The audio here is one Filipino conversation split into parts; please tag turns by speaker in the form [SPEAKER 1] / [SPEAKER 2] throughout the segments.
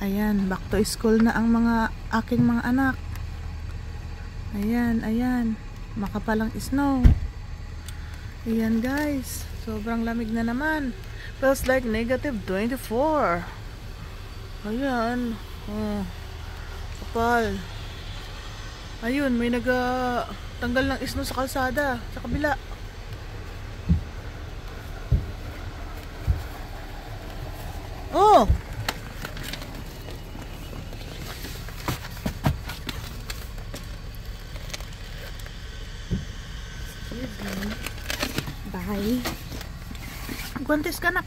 [SPEAKER 1] Ayan, back to school na ang aking mga anak. Ayan, ayan. Makapalang snow. Ayan guys, sobrang lamig na naman. Feels like -24. Ayan. Oh, kapal. Ayun, may tanggal ng snow sa kalsada, sa kabila. Oh!
[SPEAKER 2] Bye.
[SPEAKER 1] Guantes ka na.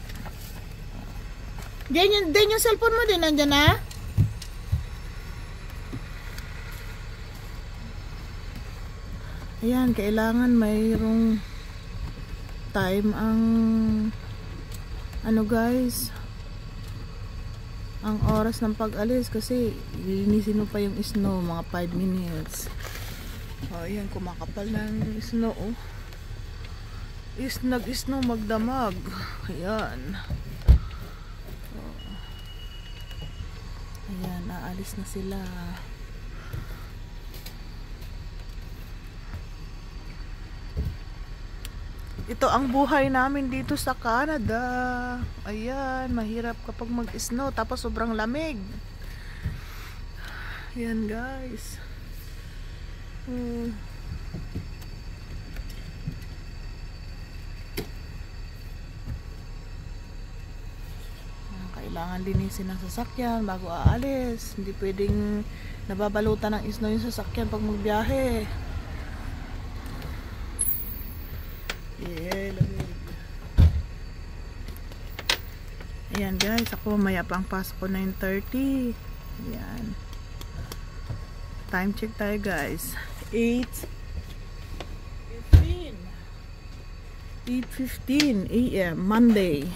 [SPEAKER 1] Diyan yung cellphone mo din, nandyan na? Ayan, kailangan mayroong time ang guys, ang oras ng pag-alis kasi linisin mo pa yung snow, mga 5 minutes. Oh, ayan, kumakapal ng snow. Oh. Nag-snow magdamag. Ayan. Oh. Ayan, aalis na sila. Ito ang buhay namin dito sa Canada. Ayan, mahirap kapag mag-snow tapos sobrang lamig. Ayan guys. Kailangan linisin ng sasakyan bago aalis. Hindi pwedeng nababalutan ng snow yung sasakyan pag magbiyahe. Yeah, lamig. Ayan guys, ako maya pa ang pasok ko 9:30. Ayan. Time check tayo guys. 8:15 AM Monday.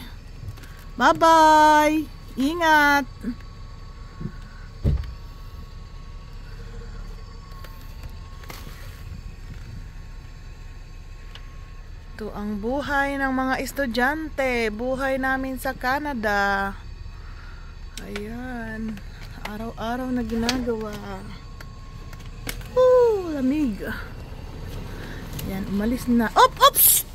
[SPEAKER 1] Bye-bye! Ingat! Ito ang buhay ng mga estudyante. Buhay namin sa Canada. Ayan. Araw-araw na ginagawa. Lamig. Ayan, umalis na. Oops!